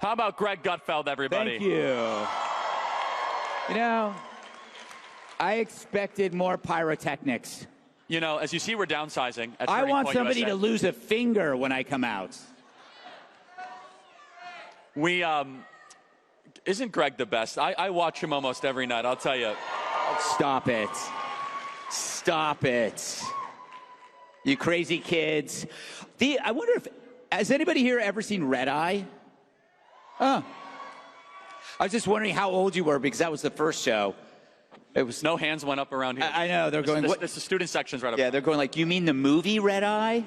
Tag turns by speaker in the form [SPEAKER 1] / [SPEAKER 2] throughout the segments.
[SPEAKER 1] How about Greg Gutfeld, everybody?
[SPEAKER 2] Thank you. You know, I expected more pyrotechnics.
[SPEAKER 1] You know, as you see, we're downsizing.
[SPEAKER 2] I want somebody to lose a finger when I come out.
[SPEAKER 1] Isn't Greg the best? I watch him almost every night, I'll tell you.
[SPEAKER 2] Stop it. Stop it. You crazy kids. I wonder if, has anybody here ever seen Red Eye? Oh. I was just wondering how old you were because that was the first show. It was
[SPEAKER 1] no hands went up around here.
[SPEAKER 2] I know, they're going, what?
[SPEAKER 1] This the student section's right up.
[SPEAKER 2] Yeah, they're going like, you mean the movie Red Eye?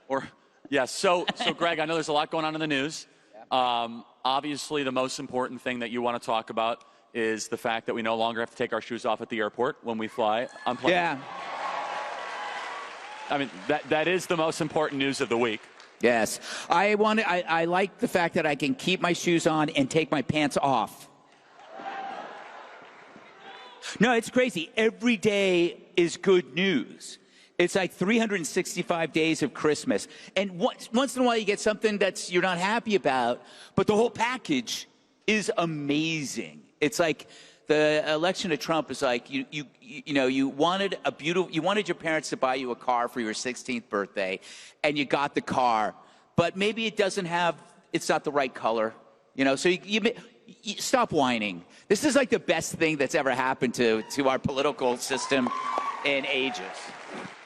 [SPEAKER 1] Or, yes, so Greg, I know there's a lot going on in the news. Obviously, the most important thing that you want to talk about is the fact that we no longer have to take our shoes off at the airport when we fly on planes.
[SPEAKER 2] Yeah.
[SPEAKER 1] I mean, that is the most important news of the week.
[SPEAKER 2] Yes. I like the fact that I can keep my shoes on and take my pants off. No, it's crazy. Every day is good news. It's like 365 days of Christmas. And once in a while you get something you're not happy about, but the whole package is amazing. It's like the election of Trump is like you wanted your parents to buy you a car for your 16th birthday, and you got the car, but maybe it's not the right color, so you stop whining. This is like the best thing that's ever happened to our political system in ages.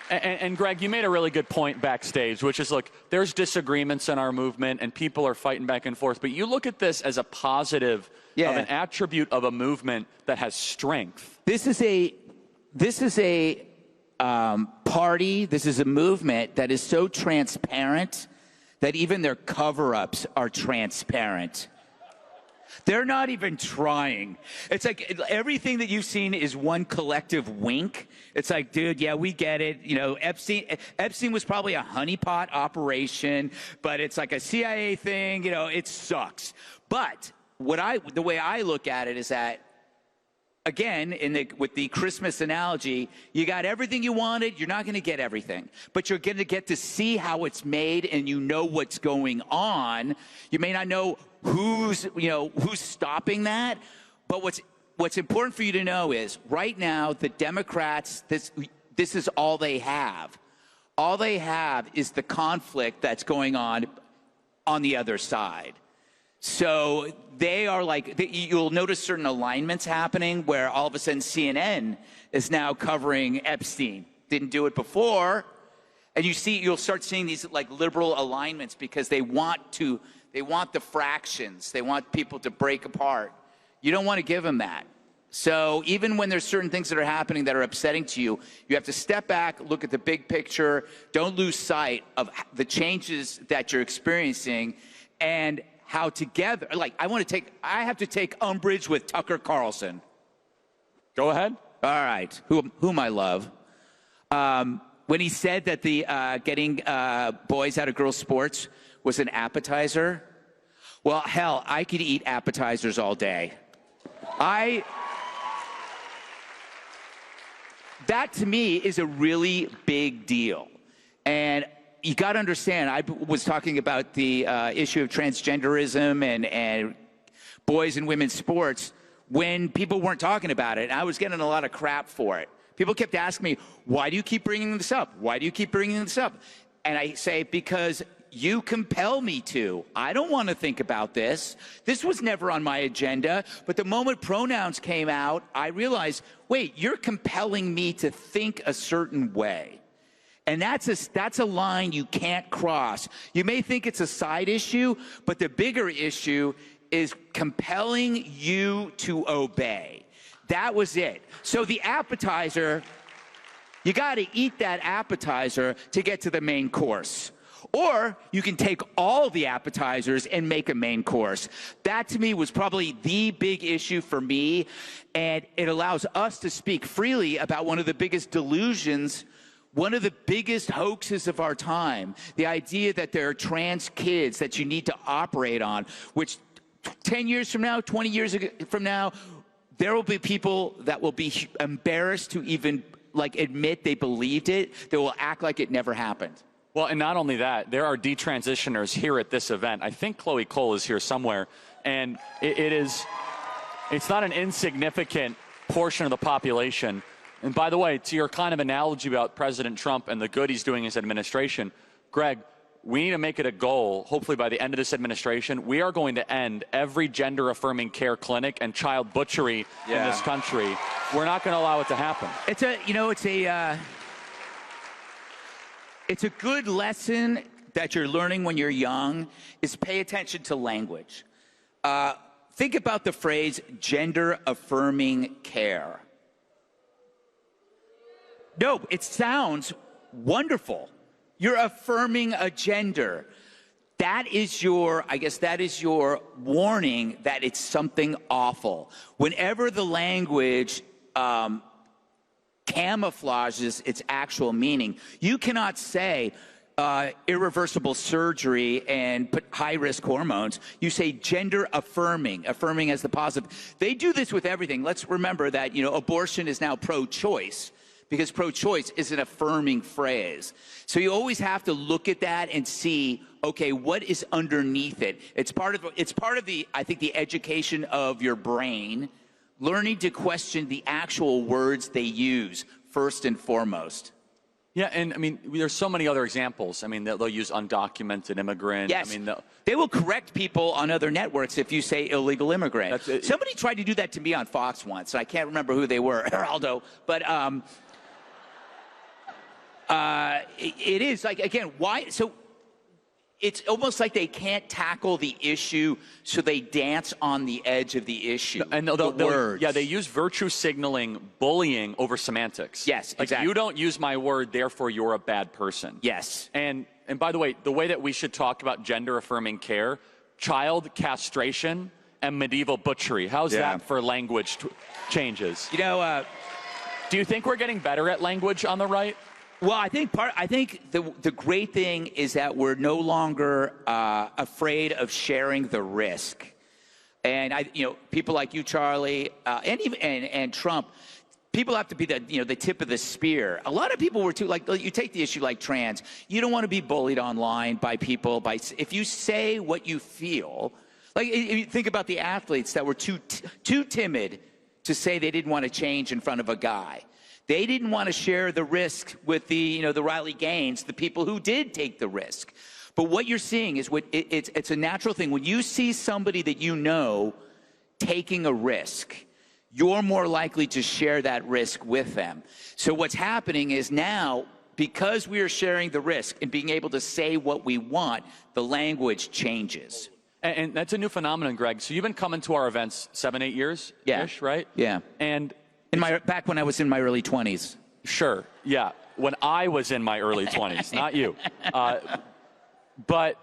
[SPEAKER 1] And Greg, you made a really good point backstage, which is, look, there's disagreements in our movement and people are fighting back and forth, but you look at this as a positive of an attribute of a movement that has strength.
[SPEAKER 2] This is a party, this is a movement that is so transparent that even their cover-ups are transparent. They're not even trying. It's like everything that you've seen is one collective wink. It's like, dude, yeah, we get it. Epstein was probably a honeypot operation, but it's like a CIA thing. It sucks. But the way I look at it is that, again, with the Christmas analogy, you got everything you wanted. You're not going to get everything, but you're going to get to see how it's made, and what's going on. You may not know who's stopping that, but what's important for you to know is right now the Democrats, this is all they have. All they have is the conflict that's going on the other side. So they are you'll notice certain alignments happening where all of a sudden CNN is now covering Epstein. Didn't do it before. And you'll start seeing these liberal alignments because they want the fractions. They want people to break apart. You don't want to give them that. So even when there's certain things that are happening that are upsetting to you, you have to step back, look at the big picture. Don't lose sight of the changes that you're experiencing and how together, I have to take umbrage with Tucker Carlson.
[SPEAKER 1] Go ahead.
[SPEAKER 2] All right, whom I love. When he said that the getting boys out of girls' sports was an appetizer, well, hell, I could eat appetizers all day. That to me is a really big deal. And you got to understand, I was talking about the issue of transgenderism and boys and women's sports when people weren't talking about it. I was getting a lot of crap for it. People kept asking me, why do you keep bringing this up? Why do you keep bringing this up? And I say, because you compel me to. I don't want to think about this. This was never on my agenda. But the moment pronouns came out, I realized, wait, you're compelling me to think a certain way. And that's a line you can't cross. You may think it's a side issue, but the bigger issue is compelling you to obey. That was it. So the appetizer, you got to eat that appetizer to get to the main course. Or you can take all the appetizers and make a main course. That to me was probably the big issue for me. And it allows us to speak freely about one of the biggest delusions, one of the biggest hoaxes of our time, the idea that there are trans kids that you need to operate on, which 10 years from now, 20 years from now, there will be people that will be embarrassed to even admit they believed it. They will act like it never happened.
[SPEAKER 1] Well, and not only that, there are detransitioners here at this event. I think Chloe Cole is here somewhere, and it's not an insignificant portion of the population. And by the way, to your kind of analogy about President Trump and the good he's doing in his administration, Greg, we need to make it a goal, hopefully by the end of this administration, we are going to end every gender-affirming care clinic and child butchery in this country. We're not going to allow it to happen.
[SPEAKER 2] It's a good lesson that you're learning when you're young is pay attention to language. Think about the phrase gender-affirming care. No, it sounds wonderful. You're affirming a gender. That is your warning that it's something awful. Whenever the language camouflages its actual meaning, you cannot say irreversible surgery and put high-risk hormones. You say gender affirming as the positive. They do this with everything. Let's remember that, abortion is now pro-choice, because pro-choice is an affirming phrase. So you always have to look at that and see, okay, what is underneath it? It's part of the, I think, the education of your brain, learning to question the actual words they use first and foremost.
[SPEAKER 1] Yeah, and I mean, there's so many other examples. I mean, they'll use undocumented immigrant.
[SPEAKER 2] Yes,
[SPEAKER 1] I mean,
[SPEAKER 2] they will correct people on other networks if you say illegal immigrant. Somebody tried to do that to me on Fox once. I can't remember who they were, Geraldo, but it is like, again, why? So it's almost like they can't tackle the issue, so they dance on the edge of the issue.
[SPEAKER 1] And they use virtue signaling, bullying over semantics.
[SPEAKER 2] Yes,
[SPEAKER 1] like,
[SPEAKER 2] exactly.
[SPEAKER 1] You don't use my word, therefore you're a bad person.
[SPEAKER 2] Yes.
[SPEAKER 1] And by the way that we should talk about gender-affirming care, child castration and medieval butchery. How's that for language changes? Do you think we're getting better at language on the right?
[SPEAKER 2] Well, I think the great thing is that we're no longer afraid of sharing the risk, and people like you, Charlie, and Trump, people have to be the tip of the spear. A lot of people were too, like, you take the issue like trans. You don't want to be bullied online by people if you say what you feel. Like, you think about the athletes that were too timid to say they didn't want to change in front of a guy. They didn't want to share the risk with the Riley Gaines, the people who did take the risk. But what you're seeing is it's a natural thing. When you see somebody that you know taking a risk, you're more likely to share that risk with them. So what's happening is now, because we are sharing the risk and being able to say what we want, the language changes.
[SPEAKER 1] And that's a new phenomenon, Greg. So you've been coming to our events 7-8 years-ish, right?
[SPEAKER 2] Yeah.
[SPEAKER 1] And
[SPEAKER 2] back when I was in my early 20s.
[SPEAKER 1] Sure, yeah. When I was in my early 20s, not you. But,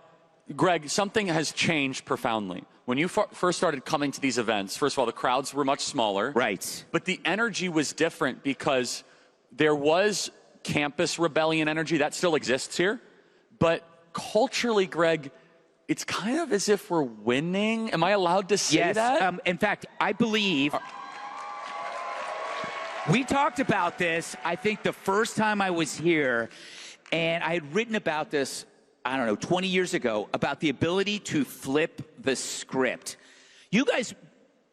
[SPEAKER 1] Greg, something has changed profoundly. When you first started coming to these events, first of all, the crowds were much smaller.
[SPEAKER 2] Right.
[SPEAKER 1] But the energy was different because there was campus rebellion energy. That still exists here. But culturally, Greg, it's kind of as if we're winning. Am I allowed to say that?
[SPEAKER 2] Yes. In fact, I believe... We talked about this, I think, the first time I was here, and I had written about this, 20 years ago, about the ability to flip the script. You guys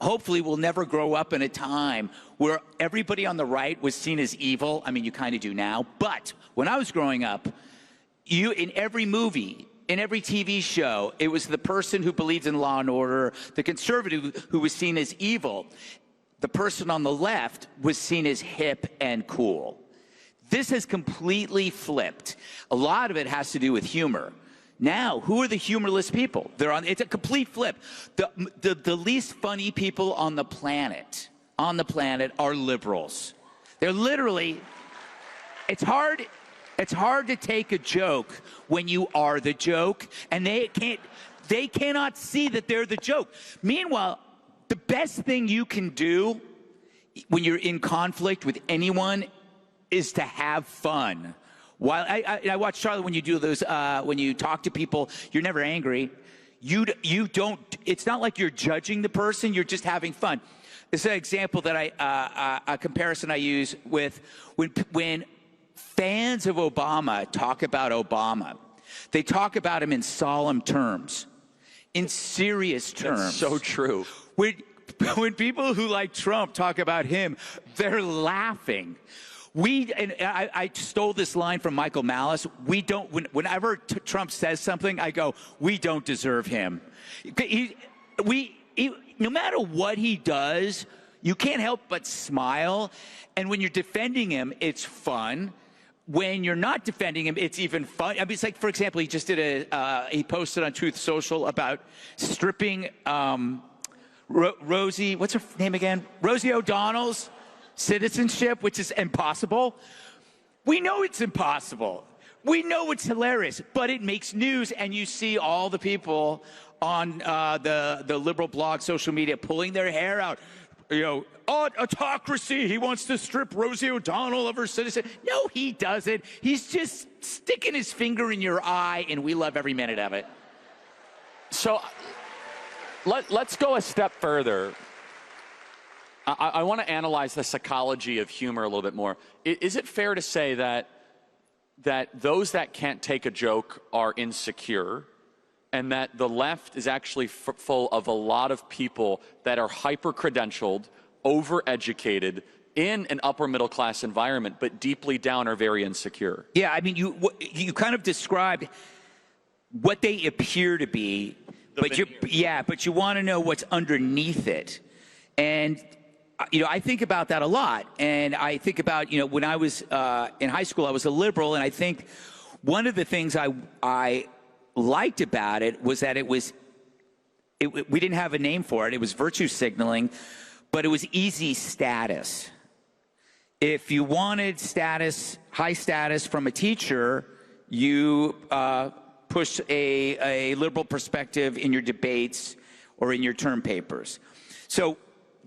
[SPEAKER 2] hopefully will never grow up in a time where everybody on the right was seen as evil. I mean, you kind of do now. But when I was growing up, in every movie, in every TV show, it was the person who believed in law and order, the conservative who was seen as evil. The person on the left was seen as hip and cool. This has completely flipped. A lot of it has to do with humor. Now, who are the humorless people? It's a complete flip. The least funny people on the planet are liberals. They're literally, it's hard to take a joke when you are the joke, and they cannot see that they're the joke. Meanwhile, the best thing you can do when you're in conflict with anyone is to have fun. While I watch, Charlie, when you do those, when you talk to people, you're never angry. You don't. It's not like you're judging the person. You're just having fun. It's an example that a comparison I use with when fans of Obama talk about Obama, they talk about him in solemn terms, in serious terms.
[SPEAKER 1] That's so true.
[SPEAKER 2] When people who like Trump talk about him, they're laughing. I stole this line from Michael Malice. Whenever Trump says something, I go, we don't deserve him. No matter what he does, you can't help but smile. And when you're defending him, it's fun. When you're not defending him, it's even fun. I mean, it's like, for example, he just did he posted on Truth Social about stripping Rosie, what's her name again? Rosie O'Donnell's citizenship, which is impossible. We know it's impossible. We know it's hilarious, but it makes news, and you see all the people on the liberal blog, social media, pulling their hair out. You know, autocracy, he wants to strip Rosie O'Donnell of her citizen. No, he doesn't. He's just sticking his finger in your eye, and we love every minute of it.
[SPEAKER 1] So let's go a step further. I want to analyze the psychology of humor a little bit more. Is it fair to say that those that can't take a joke are insecure, and that the left is actually full of a lot of people that are hyper-credentialed, over-educated, in an upper-middle-class environment, but deeply down are very insecure?
[SPEAKER 2] Yeah, I mean, you kind of described what they appear to be, but you want to know what's underneath it. And I think about that a lot. And I think about, when I was in high school, I was a liberal, and I think one of the things I liked about it was that we didn't have a name for it. It was virtue signaling, but it was easy status. If you wanted high status from a teacher, you push a liberal perspective in your debates or in your term papers. So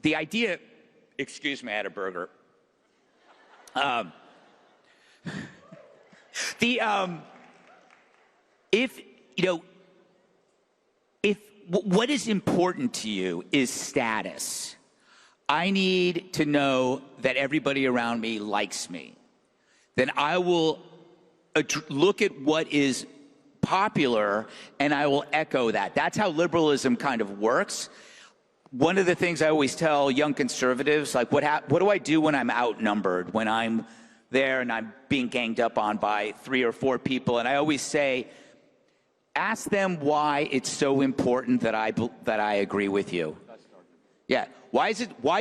[SPEAKER 2] the idea, excuse me, I had a burger. If what is important to you is status, I need to know that everybody around me likes me, then I will look at what is popular and I will echo that. That's how liberalism kind of works. One of the things I always tell young conservatives, like, what do I do when I'm outnumbered, when I'm there and I'm being ganged up on by 3 or 4 people? And I always say, ask them why it's so important that I agree with you. Yeah. Why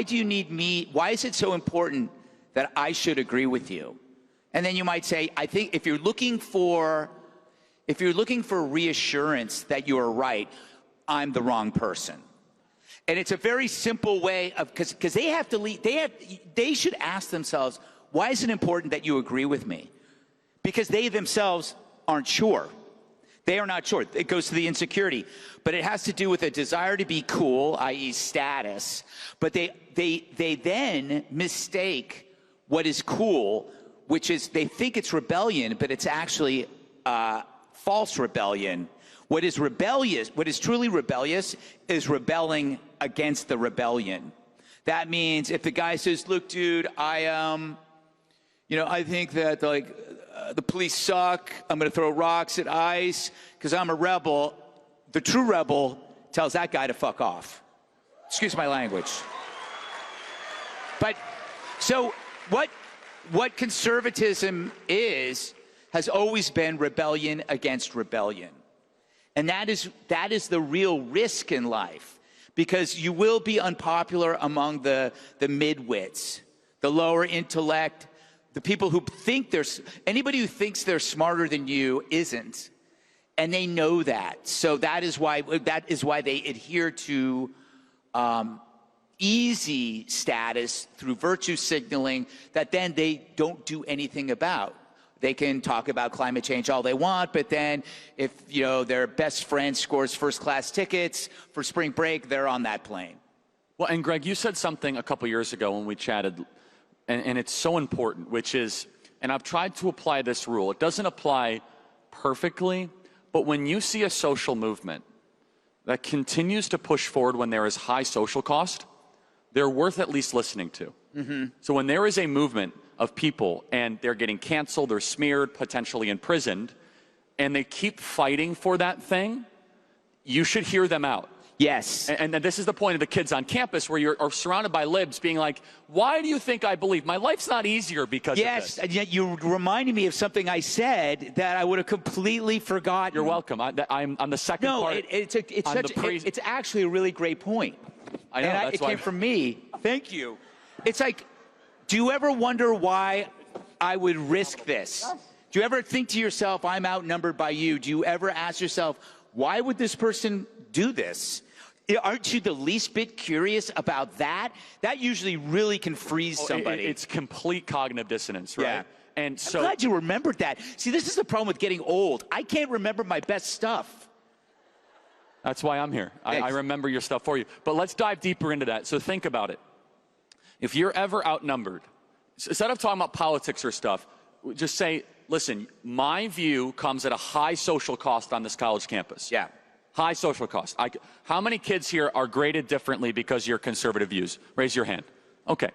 [SPEAKER 2] do you need me? Why is it so important that I should agree with you? And then you might say, I think if you're looking for reassurance that you are right, I'm the wrong person. And it's a very simple way of, because they have to lead, they should ask themselves, why is it important that you agree with me? Because they themselves aren't sure. They are not sure. It goes to the insecurity. But it has to do with a desire to be cool, i.e. status. But they then mistake what is cool, which is they think it's rebellion, but it's actually false rebellion. What is rebellious, what is truly rebellious, is rebelling against the rebellion. That means if the guy says, look, dude, I think that the police suck, I'm going to throw rocks at ICE because I'm a rebel, the true rebel tells that guy to fuck off. Excuse my language. But so what conservatism has always been rebellion against rebellion. And that is the real risk in life, because you will be unpopular among the midwits, the lower intellect, the people who think anybody who thinks they're smarter than you isn't, and they know that. So that is why they adhere to easy status through virtue signaling that then they don't do anything about. They can talk about climate change all they want, but then if their best friend scores first-class tickets for spring break, they're on that plane.
[SPEAKER 1] Well, and Greg, you said something a couple years ago when we chatted, and it's so important, which is, and I've tried to apply this rule. It doesn't apply perfectly, but when you see a social movement that continues to push forward when there is high social cost, they're worth at least listening to. Mm-hmm. So when there is a movement of people, and they're getting canceled or smeared, potentially imprisoned, and they keep fighting for that thing, you should hear them out.
[SPEAKER 2] Yes.
[SPEAKER 1] And this is the point of the kids on campus, where you're surrounded by libs being like, why do you think I believe? My life's not easier because of this.
[SPEAKER 2] Yes, and you reminded me of something I said that I would have completely forgotten.
[SPEAKER 1] You're welcome. I'm the second part.
[SPEAKER 2] No, it's actually a really great point.
[SPEAKER 1] I know,
[SPEAKER 2] and
[SPEAKER 1] that's
[SPEAKER 2] it
[SPEAKER 1] why.
[SPEAKER 2] came from me. Thank you. It's like, do you ever wonder why I would risk this? Do you ever think to yourself, I'm outnumbered by you? Do you ever ask yourself, why would this person do this? Aren't you the least bit curious about that? That usually really can freeze somebody.
[SPEAKER 1] It's complete cognitive dissonance, right?
[SPEAKER 2] Yeah.
[SPEAKER 1] And so,
[SPEAKER 2] I'm glad you remembered that. See, this is the problem with getting old. I can't remember my best stuff.
[SPEAKER 1] that's why I'm here. I remember your stuff for you. But let's dive deeper into that. So think about it. If you're ever outnumbered, instead of talking about politics or stuff, just say, listen, my view comes at a high social cost on this college campus.
[SPEAKER 2] Yeah.
[SPEAKER 1] High social cost. How many kids here are graded differently because of your conservative views? Raise your hand. Okay.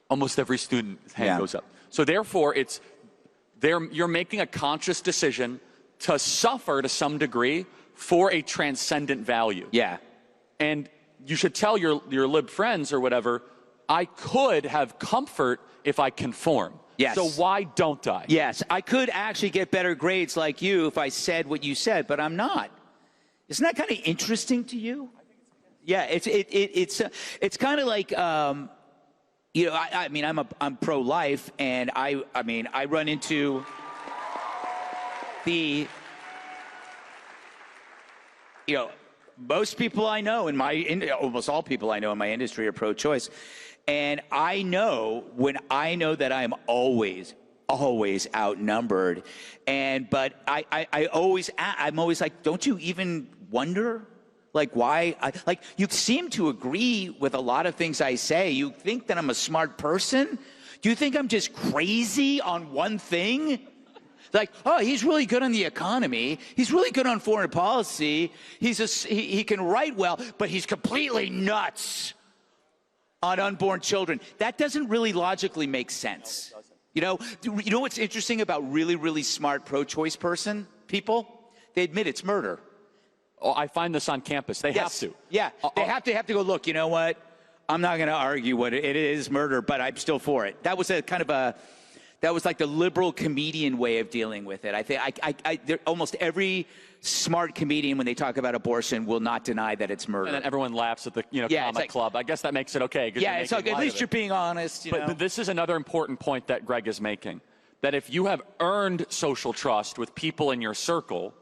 [SPEAKER 1] Almost every student's hand goes up. So therefore, you're making a conscious decision to suffer to some degree for a transcendent value.
[SPEAKER 2] Yeah.
[SPEAKER 1] And you should tell your lib friends or whatever, I could have comfort if I conform.
[SPEAKER 2] Yes.
[SPEAKER 1] So why don't I?
[SPEAKER 2] Yes. I could actually get better grades like you if I said what you said, but I'm not. Isn't that kind of interesting to you? Yeah, it's kind of like you know, I mean I'm pro-life, and I mean I run into the, you know, most people I know almost all people I know in my industry are pro-choice, and I know when I know that I'm always outnumbered, but I'm always like, don't you even wonder, like, why? You seem to agree with a lot of things I say. You think that I'm a smart person? Do you think I'm just crazy on one thing? Like, oh, he's really good on the economy. He's really good on foreign policy. He can write well, but he's completely nuts on unborn children. That doesn't really logically make sense. You know what's interesting about really, really smart pro-choice people? They admit it's murder.
[SPEAKER 1] Oh, I find this on campus. They have to.
[SPEAKER 2] Yeah, they have to go, look, you know what? I'm not going to argue what it is murder, but I'm still for it. That was that was like the liberal comedian way of dealing with it. I think almost every smart comedian, when they talk about abortion, will not deny that it's murder.
[SPEAKER 1] And then everyone laughs at the comic club. I guess that makes it okay.
[SPEAKER 2] Yeah, it's okay. At least you're being honest.
[SPEAKER 1] But this is another important point that Greg is making, that if you have earned social trust with people in your circle,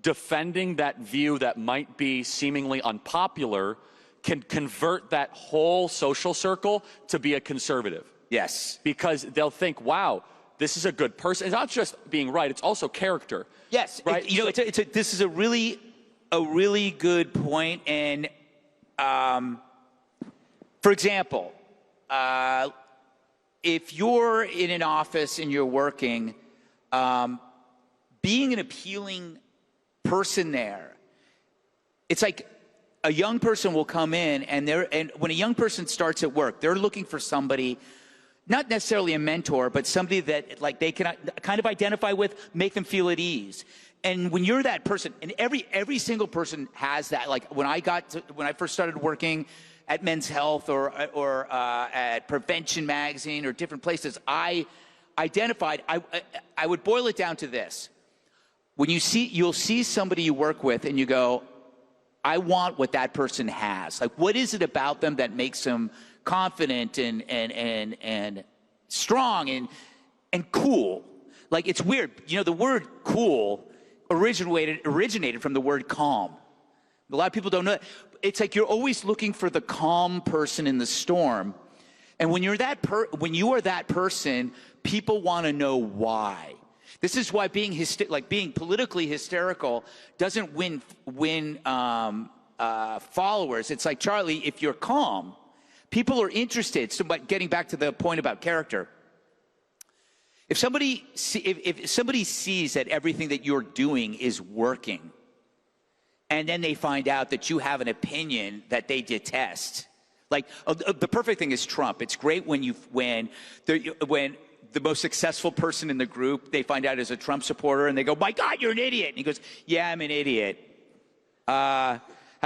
[SPEAKER 1] defending that view that might be seemingly unpopular can convert that whole social circle to be a conservative.
[SPEAKER 2] Yes.
[SPEAKER 1] Because they'll think, wow, this is a good person. It's not just being right, it's also character.
[SPEAKER 2] Yes.
[SPEAKER 1] Right?
[SPEAKER 2] This is a really good point. And for example, if you're in an office and you're working, being an appealing person there, it's like a young person will come in, and when a young person starts at work, they're looking for somebody, not necessarily a mentor, but somebody that like they can kind of identify with, make them feel at ease. And when you're that person, and every single person has that. Like when I first started working at Men's Health or at Prevention Magazine or different places, I identified. I would boil it down to this: when you'll see somebody you work with, and you go, I want what that person has. Like, what is it about them that makes them confident and strong and cool? Like, it's weird. You know, the word cool originated from the word calm. A lot of people don't know that. It's like you're always looking for the calm person in the storm. And when you are that person, people want to know why. This is why being politically hysterical doesn't win followers. It's like, Charlie, if you're calm, people are interested. So, but getting back to the point about character, if somebody sees that everything that you're doing is working, and then they find out that you have an opinion that they detest, like the perfect thing is Trump. It's great when the most successful person in the group, they find out is a Trump supporter, and they go, "My God, you're an idiot." And he goes, "Yeah, I'm an idiot. Have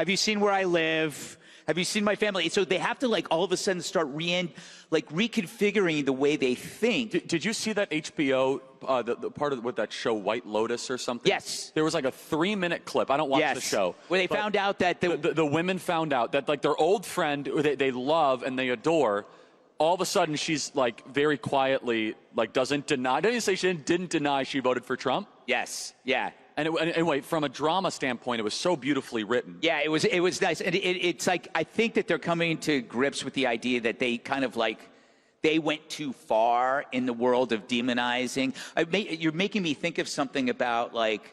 [SPEAKER 2] you seen where I live? Have you seen my family?" So they have to like all of a sudden start reconfiguring the way they think.
[SPEAKER 1] Did you see that HBO, the part of that show, White Lotus or something?
[SPEAKER 2] Yes.
[SPEAKER 1] There was like a 3-minute clip. I don't watch the show.
[SPEAKER 2] Where they found out that
[SPEAKER 1] the women found out that like their old friend who they love and they adore, all of a sudden she's like very quietly like doesn't say she didn't deny she voted for Trump.
[SPEAKER 2] Yes. Yeah.
[SPEAKER 1] And anyway, from a drama standpoint, it was so beautifully written.
[SPEAKER 2] Yeah, it was nice, and it's like I think that they're coming to grips with the idea that they kind of like they went too far in the world of demonizing. You're making me think of something about like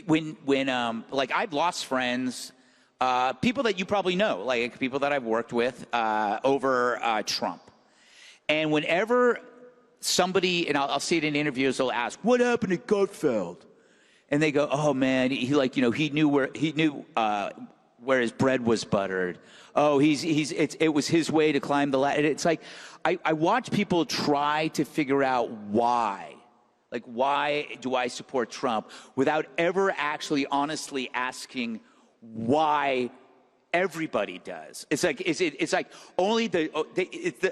[SPEAKER 2] when like I've lost friends, people that you probably know, like people that I've worked with over Trump, and whenever somebody, and I'll see it in interviews, they'll ask, "What happened to Gutfeld?" And they go, "Oh man, he knew where his bread was buttered. Oh, it was his way to climb the ladder." It's like I watch people try to figure out why. Like, why do I support Trump without ever actually honestly asking why everybody does. It's like only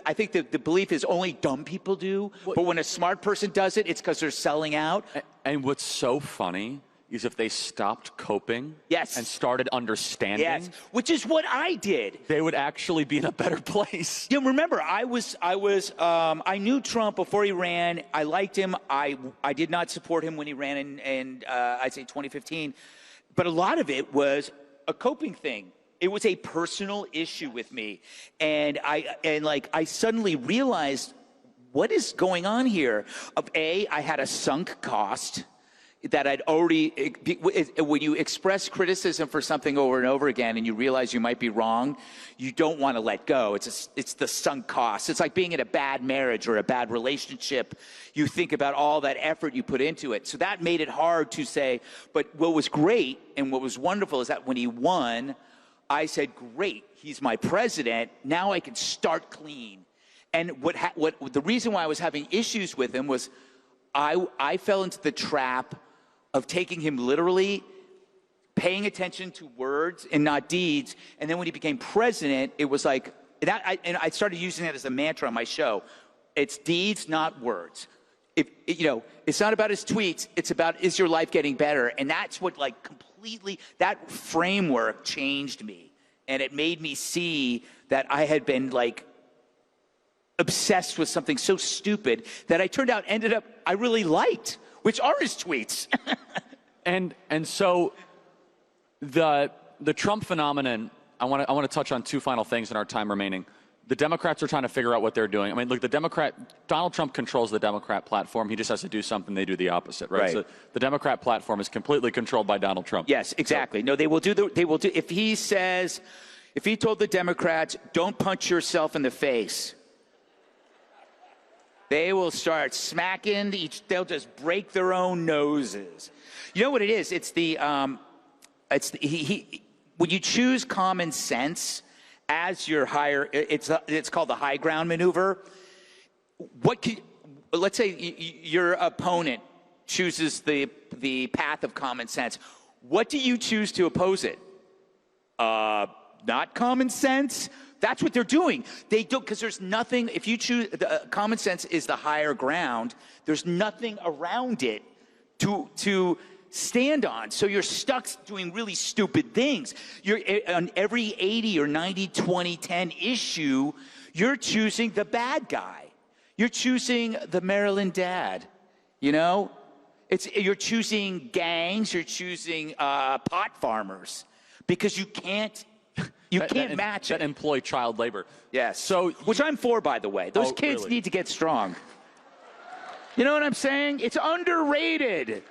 [SPEAKER 2] I think the belief is only dumb people do, but when a smart person does it, it's because they're selling out.
[SPEAKER 1] And what's so funny is if they stopped coping and started understanding,
[SPEAKER 2] which is what I did,
[SPEAKER 1] they would actually be in a better place.
[SPEAKER 2] Yeah, remember, I knew Trump before he ran. I liked him. I did not support him when he ran in I'd say 2015, but a lot of it was a coping thing. It was a personal issue with me, and I suddenly realized what is going on here. I had a sunk cost that I'd already. When you express criticism for something over and over again, and you realize you might be wrong, you don't want to let go. It's the sunk cost. It's like being in a bad marriage or a bad relationship. You think about all that effort you put into it. So that made it hard to say. But what was great and what was wonderful is that when he won, I said, "Great, he's my president. Now I can start clean." And the reason why I was having issues with him was I fell into the trap of taking him literally, paying attention to words and not deeds. And then when he became president, it was like that. And I started using that as a mantra on my show. It's deeds, not words. It's not about his tweets. It's about, is your life getting better? And that's what completely, that framework changed me. And it made me see that I had been obsessed with something so stupid that ended up I really liked, which are his tweets.
[SPEAKER 1] and so the Trump phenomenon, I want to touch on two final things in our time remaining. The Democrats are trying to figure out what they're doing. I mean, look, Donald Trump controls the Democrat platform. He just has to do something. They do the opposite, right? So the Democrat platform is completely controlled by Donald Trump.
[SPEAKER 2] Yes, exactly. No, they will do, if he told the Democrats, "Don't punch yourself in the face," they will start smacking they'll just break their own noses. You know what it is? When you choose common sense as your higher, it's called the high ground maneuver. Let's say your opponent chooses the path of common sense. What do you choose to oppose it? Not common sense. That's what they're doing. They don't, because there's nothing, if you choose, common sense is the higher ground, there's nothing around it to stand on. So you're stuck doing really stupid things. You're on every 80 or 90, 20, 10 issue, you're choosing the bad guy. You're choosing the Maryland dad, You're choosing gangs, you're choosing pot farmers, because you can't match it.
[SPEAKER 1] That employ child labor.
[SPEAKER 2] Yes. So, which I'm for, by the way. Those kids need to get strong. You know what I'm saying? It's underrated.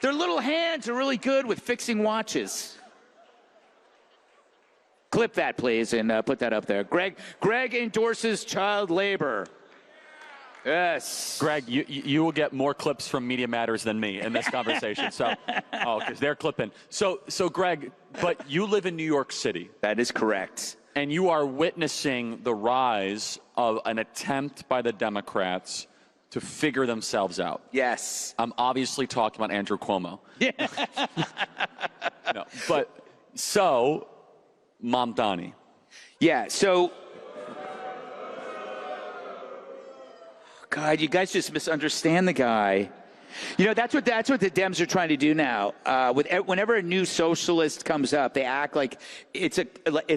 [SPEAKER 2] Their little hands are really good with fixing watches. Clip that, please, and put that up there. Greg endorses child labor. Yes.
[SPEAKER 1] Greg, you will get more clips from Media Matters than me in this conversation. So, because they're clipping. So, Greg, but you live in New York City.
[SPEAKER 2] That is correct.
[SPEAKER 1] And you are witnessing the rise of an attempt by the Democrats to figure themselves out.
[SPEAKER 2] Yes.
[SPEAKER 1] I'm obviously talking about Andrew Cuomo.
[SPEAKER 2] Yeah.
[SPEAKER 1] No, but so, Mamdani.
[SPEAKER 2] Yeah, so, God, you guys just misunderstand the guy. You know, that's what the Dems are trying to do now. Whenever a new socialist comes up, they act like it's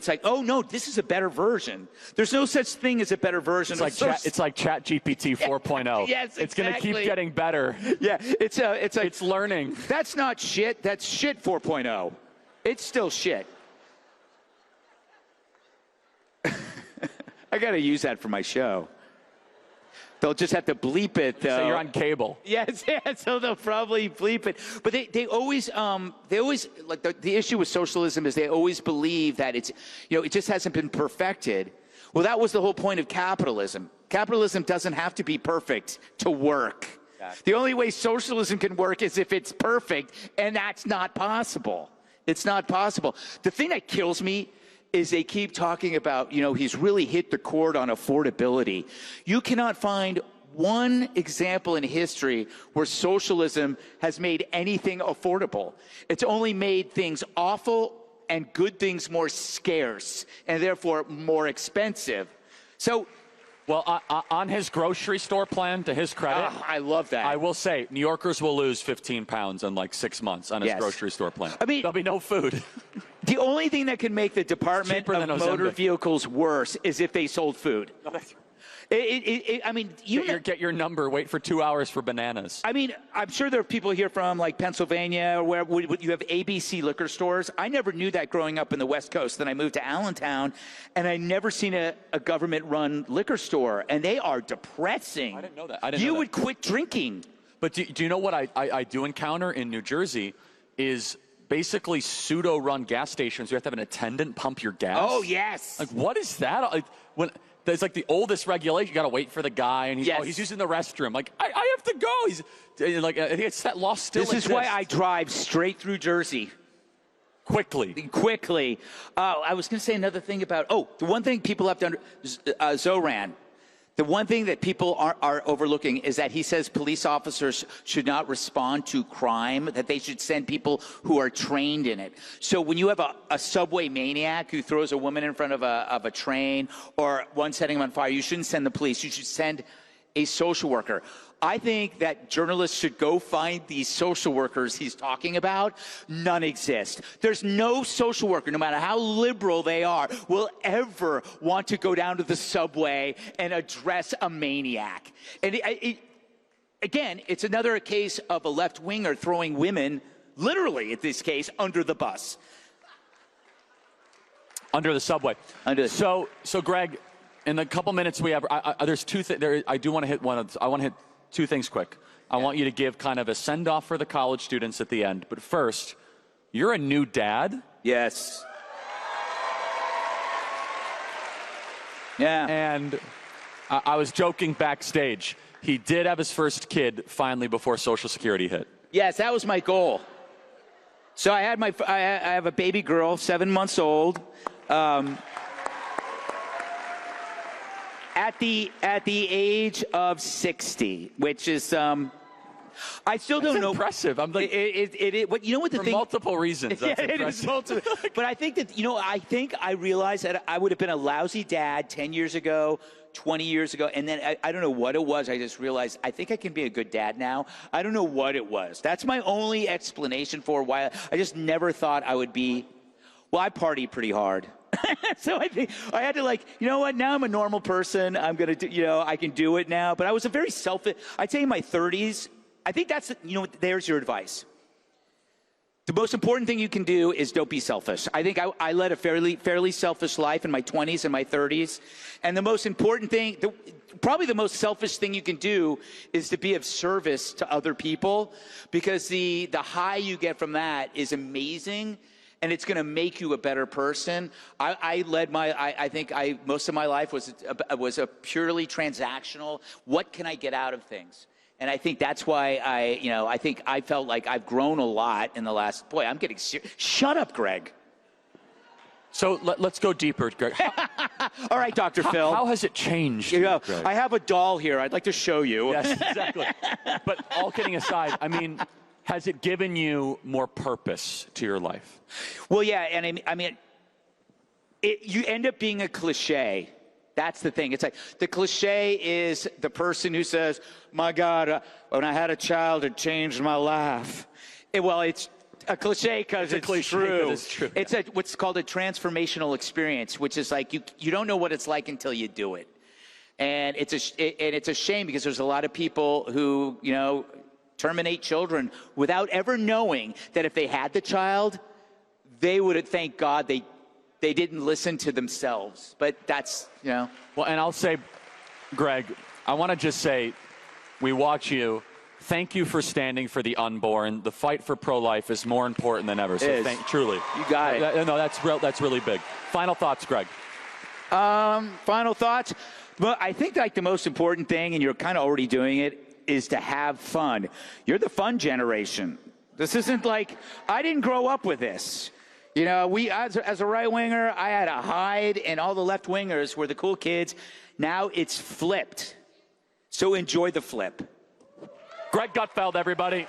[SPEAKER 2] like, oh no, this is a better version. There's no such thing as a better version.
[SPEAKER 1] It's like ChatGPT 4.0.
[SPEAKER 2] Yes,
[SPEAKER 1] it's going to keep getting better.
[SPEAKER 2] Yeah, it's
[SPEAKER 1] learning.
[SPEAKER 2] That's not shit. That's shit 4.0. It's still shit. I got to use that for my show. They'll just have to bleep it, though.
[SPEAKER 1] So you're on cable.
[SPEAKER 2] Yes, so they'll probably bleep it. But they always like the issue with socialism is they always believe that it's, you know, it just hasn't been perfected. Well, that was the whole point of capitalism. Capitalism doesn't have to be perfect to work. Exactly. The only way socialism can work is if it's perfect, and that's not possible. It's not possible. The thing that kills me is they keep talking about, you know, he's really hit the chord on affordability. You cannot find one example in history where socialism has made anything affordable. It's only made things awful and good things more scarce and therefore more expensive. So,
[SPEAKER 1] well, on his grocery store plan, to his credit,
[SPEAKER 2] I love that.
[SPEAKER 1] I will say, New Yorkers will lose 15 pounds in like 6 months on his grocery store plan.
[SPEAKER 2] I mean,
[SPEAKER 1] there'll be no food.
[SPEAKER 2] The only thing that can make the Department of Motor Vehicles worse is if they sold food.
[SPEAKER 1] No, that's...
[SPEAKER 2] I mean,
[SPEAKER 1] get your number. Wait for 2 hours for bananas.
[SPEAKER 2] I mean, I'm sure there are people here from like Pennsylvania or where you have ABC liquor stores. I never knew that growing up in the West Coast. Then I moved to Allentown, and I never seen a government-run liquor store, and they are depressing.
[SPEAKER 1] I didn't know that.
[SPEAKER 2] You would quit drinking.
[SPEAKER 1] But do you know what I do encounter in New Jersey is basically pseudo-run gas stations. You have to have an attendant pump your gas.
[SPEAKER 2] Oh, yes.
[SPEAKER 1] Like, what is that? Like, when it's like the oldest regulation. You got to wait for the guy, and he's using the restroom. Like, I have to go. He's like, I think it's that law still exists.
[SPEAKER 2] This is why I drive straight through Jersey.
[SPEAKER 1] Quickly.
[SPEAKER 2] I was going to say another thing about, the one thing people have to Zohran. The one thing that people are overlooking is that he says police officers should not respond to crime, that they should send people who are trained in it. So when you have a subway maniac who throws a woman in front of a train or one setting them on fire, you shouldn't send the police. You should send a social worker. I think that journalists should go find these social workers he's talking about. None exist. There's no social worker, no matter how liberal they are, will ever want to go down to the subway and address a maniac. And again, it's another case of a left-winger throwing women, literally in this case, under the bus.
[SPEAKER 1] Under the subway. So Greg, in the couple minutes we have, there's two things. I do want to hit one of. I want to hit two things quick. I want you to give kind of a send-off for the college students at the end. But first, you're a new dad.
[SPEAKER 2] Yes. Yeah.
[SPEAKER 1] And I was joking backstage. He did have his first kid finally before Social Security hit.
[SPEAKER 2] Yes, that was my goal. So I have a baby girl, 7 months old. At the age of 60, which is I still don't know.
[SPEAKER 1] Impressive. I'm like,
[SPEAKER 2] what you know what the
[SPEAKER 1] for
[SPEAKER 2] thing?
[SPEAKER 1] Multiple reasons. That's
[SPEAKER 2] it is multiple. But I think that I realized that I would have been a lousy dad 10 years ago, 20 years ago, and then I don't know what it was. I just realized I think I can be a good dad now. I don't know what it was. That's my only explanation for why I just never thought I would be. Well, I party pretty hard. So I think I had to you know what? Now I'm a normal person. I'm going to do, I can do it now. But I was a very selfish, I'd say in my 30s, I think that's, there's your advice. The most important thing you can do is don't be selfish. I think I led a fairly selfish life in my 20s and my 30s. And the most important thing, probably the most selfish thing you can do is to be of service to other people, because the high you get from that is amazing. And it's going to make you a better person. I think most of my life was a purely transactional. What can I get out of things? And I think that's why I think I felt like I've grown a lot in the last. Boy, I'm getting serious. Shut up, Greg.
[SPEAKER 1] So let's go deeper, Greg.
[SPEAKER 2] All right, Dr. Phil.
[SPEAKER 1] How has it changed?
[SPEAKER 2] Yeah,
[SPEAKER 1] Greg?
[SPEAKER 2] I have a doll here. I'd like to show you.
[SPEAKER 1] Yes, exactly. But all kidding aside, I mean, has it given you more purpose to your life?
[SPEAKER 2] Well, yeah, and I mean, you end up being a cliche. That's the thing. It's like the cliche is the person who says, my God, when I had a child, it changed my life. It's a cliche because it's true. It's what's called a transformational experience, which is like you don't know what it's like until you do it. And it's a shame because there's a lot of people who, terminate children without ever knowing that if they had the child, they would thank God they didn't listen to themselves. But that's, Well,
[SPEAKER 1] and I'll say, Greg, I want to just say, we watch you. Thank you for standing for the unborn. The fight for pro-life is more important than ever. So truly.
[SPEAKER 2] You got it.
[SPEAKER 1] No, that's really big. Final thoughts, Greg.
[SPEAKER 2] Final thoughts? Well, I think like the most important thing, and you're kind of already doing it, is to have fun. You're the fun generation. This isn't like, I didn't grow up with this. As a right-winger, I had to hide, and all the left-wingers were the cool kids. Now it's flipped. So enjoy the flip.
[SPEAKER 1] Greg Gutfeld, everybody.